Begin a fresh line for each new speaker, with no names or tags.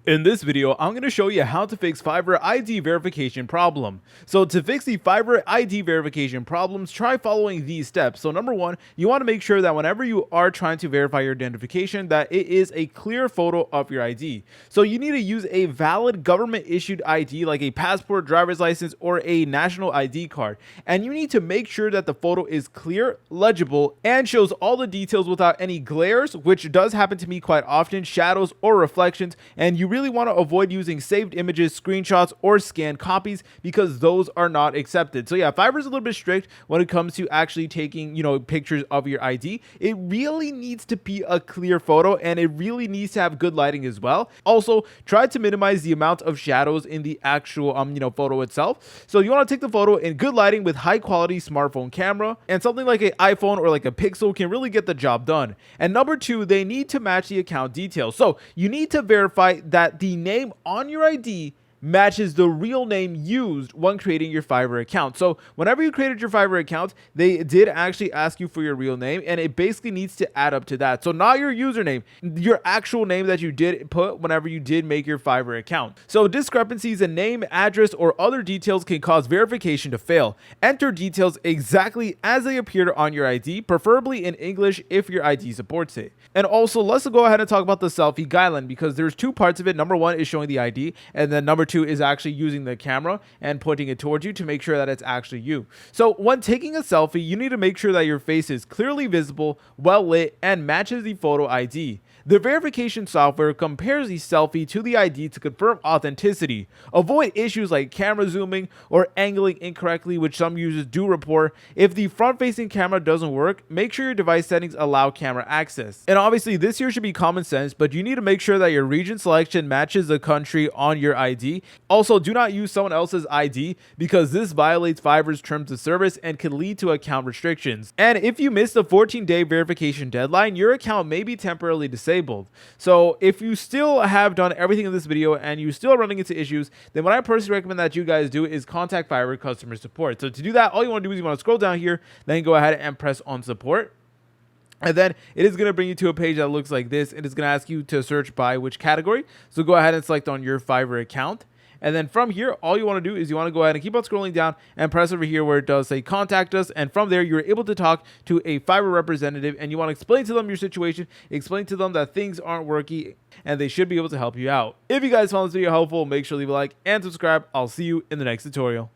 In this video, I'm going to show you how to fix Fiverr ID verification problem. So to fix the Fiverr ID verification problems, try following these steps. So number one, you want to make sure that whenever you are trying to verify your identification, that it is a clear photo of your ID. So you need to use a valid government issued ID like a passport, driver's license, or a national ID card. And you need to make sure that the photo is clear, legible, and shows all the details without any glares, which does happen to me quite often, shadows or reflections, and you really want to avoid using saved images, screenshots, or scanned copies because those are not accepted. So yeah, Fiverr's a little bit strict when it comes to actually taking, pictures of your ID. It really needs to be a clear photo and it really needs to have good lighting as well. Also, try to minimize the amount of shadows in the actual photo itself. So you want to take the photo in good lighting with high quality smartphone camera, and something like an iPhone or like a Pixel can really get the job done. And number two, they need to match the account details. So you need to verify that the name on your ID matches the real name used when creating your Fiverr account. So whenever you created your Fiverr account, they did actually ask you for your real name, and it basically needs to add up to that. So not your username, your actual name that you did put whenever you did make your Fiverr account. So discrepancies in name, address, or other details can cause verification to fail. Enter details exactly as they appeared on your ID, preferably in English if your ID supports it. And also, let's go ahead and talk about the selfie guideline, because there's two parts of it. Number one is showing the ID, and then number two is actually using the camera and pointing it towards you to make sure that it's actually you. So when taking a selfie, you need to make sure that your face is clearly visible, well lit, and matches the photo ID. The verification software compares the selfie to the ID to confirm authenticity. Avoid issues like camera zooming or angling incorrectly, which some users do report. If the front-facing camera doesn't work, make sure your device settings allow camera access. And obviously, this here should be common sense, but you need to make sure that your region selection matches the country on your ID. Also, do not use someone else's ID because this violates Fiverr's terms of service and can lead to account restrictions. And if you miss the 14-day verification deadline, your account may be temporarily disabled. So if you still have done everything in this video and you still running into issues, then what I personally recommend that you guys do is contact Fiverr customer support. So to do that, all you want to do is you want to scroll down here, then go ahead and press on support. And then it is going to bring you to a page that looks like this, and it's going to ask you to search by which category. So go ahead and select on your Fiverr account. And then from here, all you want to do is you want to go ahead and keep on scrolling down and press over here where it does say contact us. And from there, you're able to talk to a Fiverr representative, and you want to explain to them your situation, explain to them that things aren't working, and they should be able to help you out. If you guys found this video helpful, make sure to leave a like and subscribe. I'll see you in the next tutorial.